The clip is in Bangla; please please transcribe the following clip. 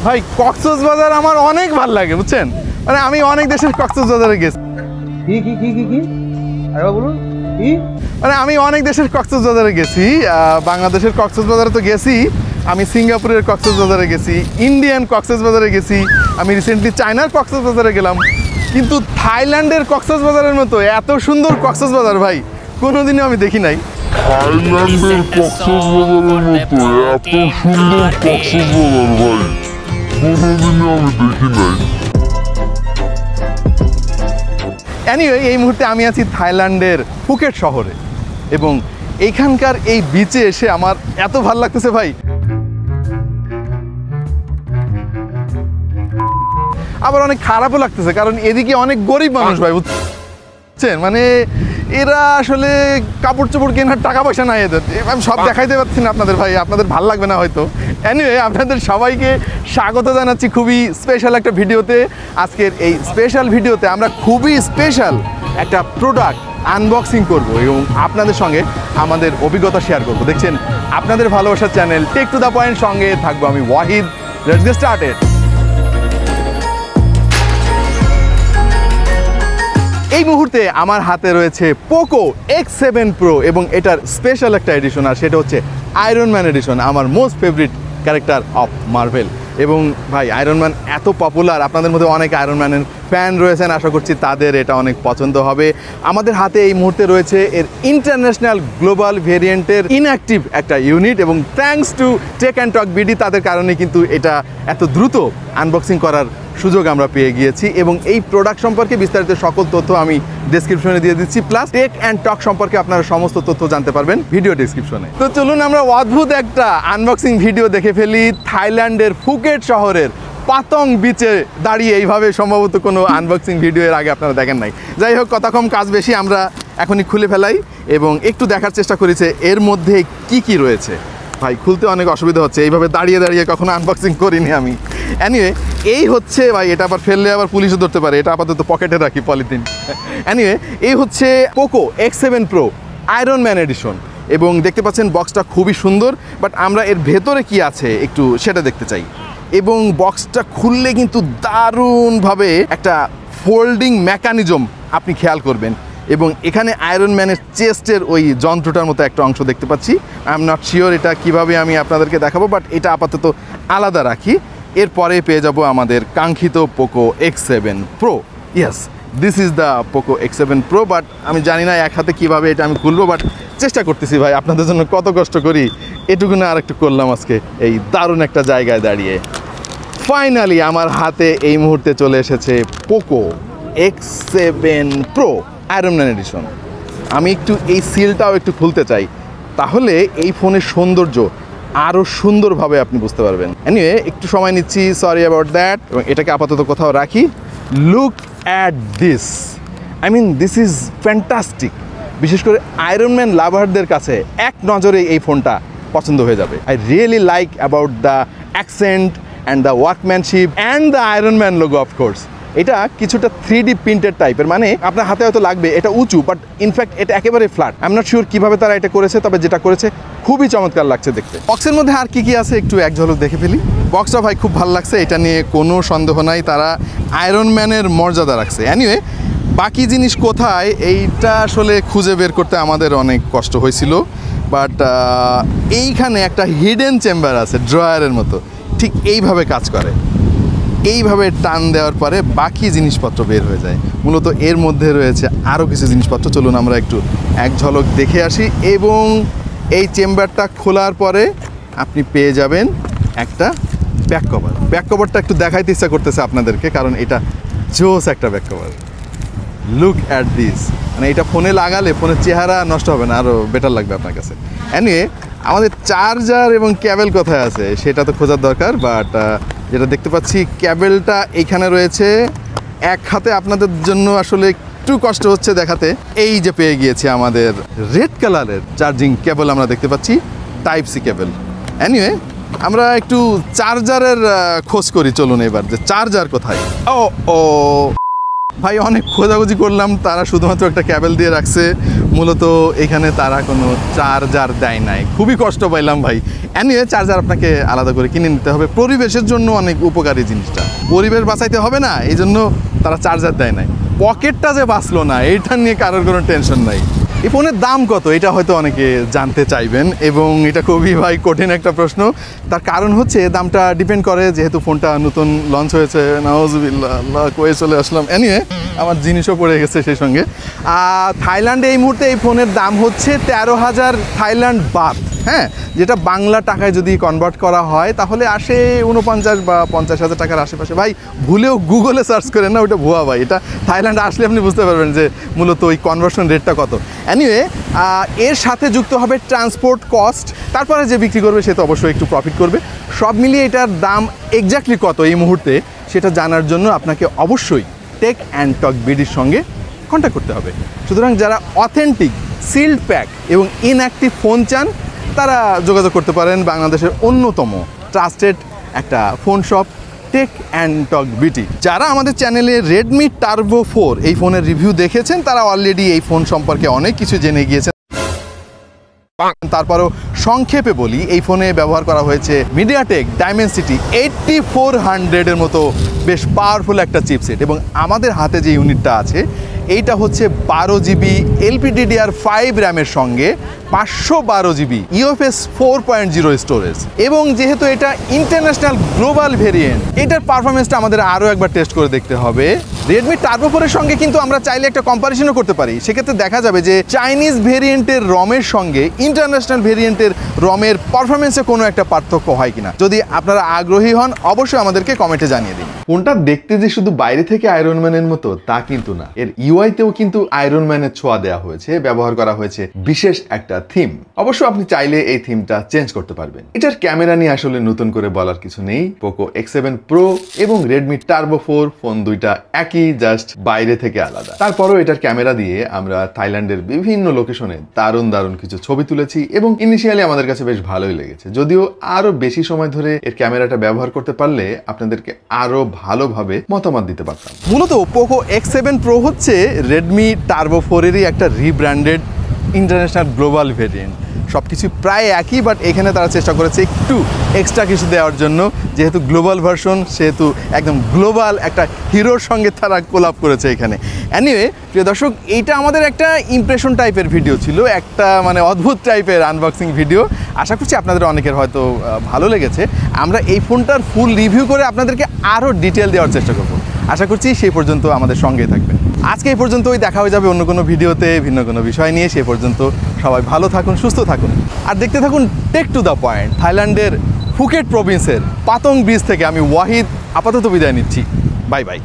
ভাই কক্সবাজার আমার অনেক ভালো লাগে বুঝছেন, মানে আমি অনেক দেশের কক্সবাজারে গেছি। মানে আমি অনেক দেশের কক্সবাজারে গেছি, বাংলাদেশের কক্সবাজারে তো গেছি, আমি সিঙ্গাপুরের কক্সবাজারে গেছি, ইন্ডিয়ান কক্সবাজারে গেছি, আমি রিসেন্টলি চায়নার কক্সবাজারে গেলাম, কিন্তু থাইল্যান্ডের কক্সবাজারের মতো এত সুন্দর কক্সবাজার ভাই কোনোদিনও আমি দেখি নাই। থাইল্যান্ডের কক্সবাজারের মতো এত সুন্দর কক্সবাজার ভাই কোনোদিনও আমি দেখি নাই। এনিওয়ে এই মুহূর্তে আমি আছি থাইল্যান্ডের ফুকেট শহরে এবং এইখানকার এই বিচে এসে আমার এত ভালো লাগতেছে ভাই। আবার অনেক খারাপও লাগতেছে কারণ এদিকে অনেক গরিব মানুষ ভাই বুঝছেন, মানে এরা আসলে কাপড় চোপড় কেনার টাকা পয়সা নাই এদের। আমি সব দেখাইতে পারছি না আপনাদের ভাই, আপনাদের ভাল লাগবে না হয়তো। এনিওয়ে আপনাদের সবাইকে স্বাগত জানাচ্ছি খুবই স্পেশাল একটা ভিডিওতে। আজকের এই স্পেশাল ভিডিওতে আমরা খুবই স্পেশাল একটা প্রোডাক্ট আনবক্সিং করব এবং আপনাদের সঙ্গে আমাদের অভিজ্ঞতা শেয়ার করব। দেখছেন আপনাদের ভালোবাসার channel tech to the point, সঙ্গে থাকবো আমি ওয়াহিদ। Let's get started. এই মুহূর্তে আমার হাতে রয়েছে পোকো X7 Pro এবং এটার স্পেশাল একটা এডিশন, আর সেটা হচ্ছে আয়রন ম্যান এডিশন, আমার most favourite character of Marvel. এবং ভাই আয়রন ম্যান এত পপুলার, আপনাদের মধ্যে অনেক আয়রন ম্যানের ফ্যান রয়েছেন, আশা করছি তাদের এটা অনেক পছন্দ হবে। আমাদের হাতে এই মুহূর্তে রয়েছে এর ইন্টারন্যাশনাল গ্লোবাল ভেরিয়েন্টের ইনঅ্যাক্টিভ একটা ইউনিট এবং thanks to tech and talk BD তাদের কারণে কিন্তু এটা এত দ্রুত আনবক্সিং করার সুযোগ আমরা পেয়ে গিয়েছি। এবং এই প্রোডাক্ট সম্পর্কে বিস্তারিত সকল তথ্য আমি ডেসক্রিপশনে দিয়ে দিচ্ছি, প্লাস টেক অ্যান্ড টক সম্পর্কে আপনারা সমস্ত তথ্য জানতে পারবেন ভিডিও ডেসক্রিপশনে। তো চলুন আমরা অদ্ভুত একটা আনবক্সিং ভিডিও দেখে ফেলি। থাইল্যান্ডের ফুকেট শহরের পাতং বিচে দাঁড়িয়ে এইভাবে সম্ভবত কোনো আনবক্সিং ভিডিও এর আগে আপনারা দেখেন নাই। যাই হোক, কথা কম কাজ বেশি, আমরা এখনই খুলে ফেলাই এবং একটু দেখার চেষ্টা করেছে এর মধ্যে কি কি রয়েছে। ভাই খুলতে অনেক অসুবিধা হচ্ছে, এইভাবে দাঁড়িয়ে দাঁড়িয়ে কখনো আনবক্সিং করিনি আমি। এনিওয়ে এই হচ্ছে ভাই, এটা আবার ফেললে আবার পুলিশও ধরতে পারে, এটা আপাতত পকেটে রাখি পলিথিন। এনিওয়ে এই হচ্ছে Poco X7 Pro iron man edition এবং দেখতে পাচ্ছেন বক্সটা খুবই সুন্দর, বাট আমরা এর ভেতরে কি আছে একটু সেটা দেখতে চাই। এবং বক্সটা খুললে কিন্তু দারুণভাবে একটা ফোল্ডিং মেকানিজম আপনি খেয়াল করবেন এবং এখানে আয়রন ম্যানের চেস্টের ওই যন্ত্রটার মতো একটা অংশ দেখতে পাচ্ছি। আই এম নট শিওর এটা কিভাবে আমি আপনাদেরকে দেখাবো, বাট এটা আপাতত আলাদা রাখি। এরপরে পেয়ে যাব আমাদের কাঙ্ক্ষিত Poco X7 Pro। Yes, this is the Poco X7 Pro, but আমি জানি না এক হাতে কীভাবে এটা আমি খুলবো, বাট চেষ্টা করতেছি ভাই, আপনাদের জন্য কত কষ্ট করি, এটুকু না আর একটু করলাম আজকে এই দারুণ একটা জায়গায় দাঁড়িয়ে। ফাইনালি আমার হাতে এই মুহূর্তে চলে এসেছে Poco X7 Pro iron man edition. আমি একটু এই সিলটাও একটু খুলতে চাই, তাহলে এই ফোনের সৌন্দর্য আরও সুন্দরভাবে আপনি বুঝতে পারবেন। এনিওয়ে একটু সময় নিচ্ছি, সরি অ্যাবাউট দ্যাট, এবং এটাকে আপাতত কোথাও রাখি। Look at this, I mean this is fantastic. বিশেষ করে আয়রন ম্যান লাভারদের কাছে এক নজরে এই ফোনটা পছন্দ হয়ে যাবে। I really like about the accent and the workmanship and the iron man logo of course. এটা কিছুটা 3D প্রিন্টেড টাইপের, মানে আপনার হাতে হয়তো লাগবে এটা উঁচু, বাট ইনফ্যাক্ট এটা একেবারে flat. I am not sure কীভাবে তারা এটা করেছে, তবে যেটা করেছে খুবই চমৎকার লাগছে দেখতে। বক্সের মধ্যে আর কি কি আছে একটু এক ঝলক দেখে ফেলি। বক্সটা ভাই খুব ভালো লাগছে, এটা নিয়ে কোনো সন্দেহ নাই, তারা আয়রন ম্যানের মর্যাদা রাখছে। এনিওয়ে বাকি জিনিস কোথায় এইটা আসলে খুঁজে বের করতে আমাদের অনেক কষ্ট হয়েছিল, বাট এইখানে একটা হিডেন চেম্বার আছে ড্রয়ারের মতো, ঠিক এইভাবে কাজ করে। এইভাবে টান দেওয়ার পরে বাকি জিনিসপত্র বের হয়ে যায়। মূলত এর মধ্যে রয়েছে আরও কিছু জিনিসপত্র, চলুন আমরা একটু এক ঝলক দেখে আসি। এবং এই চেম্বারটা খোলার পরে আপনি পেয়ে যাবেন একটা ব্যাক কভার। ব্যাক কভারটা একটু দেখাইতে ইচ্ছা করতেছে আপনাদেরকে, কারণ এটা জোস একটা back cover. Look at this, মানে এটা ফোনে লাগালে ফোনের চেহারা নষ্ট হবে না, আরও বেটার লাগবে আপনার কাছে। এনিওয়ে আমাদের চার্জার এবং ক্যাবেল কোথায় আছে সেটা তো খোঁজার দরকার, বাট যেটা দেখতে পাচ্ছি ক্যাবেলটা এইখানে রয়েছে। এক হাতে আপনাদের জন্য আসলে একটু কষ্ট হচ্ছে দেখাতে। এই যে পেয়ে গিয়েছি আমাদের রেড কালারের চার্জিং কেবল আমরা দেখতে পাচ্ছি, টাইপ সি কেবল। এনিওয়ে আমরা একটু চার্জারের খোঁজ করি, চলুন এবার যে চার্জার কোথায়। ও ভাই অনেক খোঁজাখুঁজি করলাম, তারা শুধুমাত্র একটা ক্যাবেল দিয়ে রাখছে, মূলত এখানে তারা কোনো চার্জার দেয় নাই, খুবই কষ্ট পাইলাম ভাই। এনিওয়ে চার্জার আপনাকে আলাদা করে কিনে নিতে হবে, পরিবেশের জন্য অনেক উপকারী জিনিসটা, পরিবেশ বাঁচাইতে হবে না, এই জন্য তারা চার্জার দেয় নাই। পকেটটা যে বাঁচলো না এইটা নিয়ে কারোর কোনো টেনশন নাই। এই ফোনের দাম কত এটা হয়তো অনেকে জানতে চাইবেন, এবং এটা খুবই ভাই কঠিন একটা প্রশ্ন। তার কারণ হচ্ছে দামটা ডিপেন্ড করে, যেহেতু ফোনটা নতুন লঞ্চ হয়েছে, নাউজুবিল্লাহ, আল্লাহ কয়ে চলে আসলাম। এনিওয়ে আমার জিনিসও পড়ে গেছে সেই সঙ্গে। থাইল্যান্ডে এই মুহূর্তে এই ফোনের দাম হচ্ছে 13,000 থাইল্যান্ড বাত, হ্যাঁ, যেটা বাংলা টাকায় যদি কনভার্ট করা হয় তাহলে আসে 49 বা 50,000 টাকার আশেপাশে। ভাই ভুলেও গুগলে সার্চ করেন না, ওইটা ভুয়া ভাই, এটা থাইল্যান্ডে আসলে আপনি বুঝতে পারবেন যে মূলত ওই কনভার্সন রেটটা কত। এনিওয়ে এর সাথে যুক্ত হবে ট্রান্সপোর্ট কস্ট, তারপরে যে বিক্রি করবে সে তো অবশ্যই একটু প্রফিট করবে। সব মিলিয়ে এটার দাম এক্স্যাক্টলি কত এই মুহূর্তে সেটা জানার জন্য আপনাকে অবশ্যই টেক অ্যান্ড টক বিডির সঙ্গে কন্ট্যাক্ট করতে হবে। সুতরাং যারা অথেন্টিক সিল্ড প্যাক এবং ইনঅ্যাক্টিভ ফোন চান তারা যোগাযোগ করতে পারেন বাংলাদেশের অন্যতম ট্রাস্টেড একটা phone shop tech and talk BD. যারা আমাদের চ্যানেলে রেডমি টার্বো 4 এই ফোনের রিভিউ দেখেছেন তারা অলরেডি এই ফোন সম্পর্কে অনেক কিছু জেনে গিয়েছেন। তারপরেও সংক্ষেপে বলি, এই ফোনে ব্যবহার করা হয়েছে মিডিয়াটেক ডাইমেনসিটি 8400 মতো বেশ পাওয়ারফুল একটা চিপসেট, এবং আমাদের হাতে যে ইউনিটটা আছে এইটা হচ্ছে 12 জিবি LPDDR5 র্যামের সঙ্গে 512 জিবি UFS 4.0 স্টোরেজ, এবং যেহেতু এটা ইন্টারন্যাশনাল গ্লোবাল ভেরিয়েন্ট এটার পারফরমেন্সটা আমাদের আরও একবার টেস্ট করে দেখতে হবে। রেডমি টার্বো 4 এর সঙ্গে কিন্তু আমরা চাইলে একটা কম্পারিশনও করতে পারি, সেক্ষেত্রে দেখা যাবে যে চাইনিজ ভেরিয়েন্টের রমের সঙ্গে ইন্টারন্যাশনাল ভেরিয়েন্টের রমের পারফরমেন্সে কোনো একটা পার্থক্য হয় কিনা। যদি আপনারা আগ্রহী হন অবশ্যই আমাদেরকে কমেন্টে জানিয়ে দিন। ফোনটা দেখতে যে শুধু বাইরে থেকে আয়রন ম্যানের মতো তা কিন্তু না, এর ইউআইতেও কিন্তু আয়রন ম্যানের ছোঁয়া দেওয়া হয়েছে, ব্যবহার করা হয়েছে বিশেষ একটা থিম। অবশ্য আপনি চাইলে এই থিমটা চেঞ্জ করতে পারবেন। এটার ক্যামেরা নিয়ে আসলে নতুন করে বলার কিছু নেই, পোকো X7 Pro এবং রেডমি টার্বো 4 ফোন দুইটা একই, জাস্ট বাইরে থেকে আলাদা। তারপরও এটার ক্যামেরা দিয়ে আমরা থাইল্যান্ডের বিভিন্ন লোকেশনে দারুণ দারুণ কিছু ছবি তুলেছি, এবং ইনিশিয়ালি আমাদের কাছে বেশ ভালোই লেগেছে, যদিও আরো বেশি সময় ধরে এর ক্যামেরাটা ব্যবহার করতে পারলে আপনাদেরকে আরো ভালোভাবে মতামত দিতে পারতাম। মূলত পোকো X7 Pro হচ্ছে রেডমি টার্বো 4 এরই একটা রিব্র্যান্ডেড ইন্টারন্যাশনাল গ্লোবাল ভেরিয়েন্ট। সব কিছু প্রায় একই, বাট এখানে তারা চেষ্টা করেছে একটু এক্সট্রা কিছু দেওয়ার জন্য, যেহেতু গ্লোবাল ভার্সন সেহেতু একদম গ্লোবাল একটা হিরোর সঙ্গে তারা কোলাপ করেছে এখানে। এনিওয়ে প্রিয় দর্শক, এইটা আমাদের একটা ইমপ্রেশন টাইপের ভিডিও ছিল, একটা মানে অদ্ভুত টাইপের আনবক্সিং ভিডিও। আশা করছি আপনাদের অনেকের হয়তো ভালো লেগেছে। আমরা এই ফোনটার ফুল রিভিউ করে আপনাদেরকে আরও ডিটেল দেওয়ার চেষ্টা করব। আশা করছি সেই পর্যন্ত আমাদের সঙ্গেই থাকবেন। আজকে এই পর্যন্তই, দেখা হয়ে যাবে অন্য কোনো ভিডিওতে ভিন্ন কোনো বিষয় নিয়ে। সেই পর্যন্ত সবাই ভালো থাকুন, সুস্থ থাকুন, আর দেখতে থাকুন টেক টু দ্য পয়েন্ট। থাইল্যান্ডের ফুকেট প্রভিন্সের পাতং বিচ থেকে আমি ওয়াহিদ আপাতত বিদায় নিচ্ছি। Bye bye.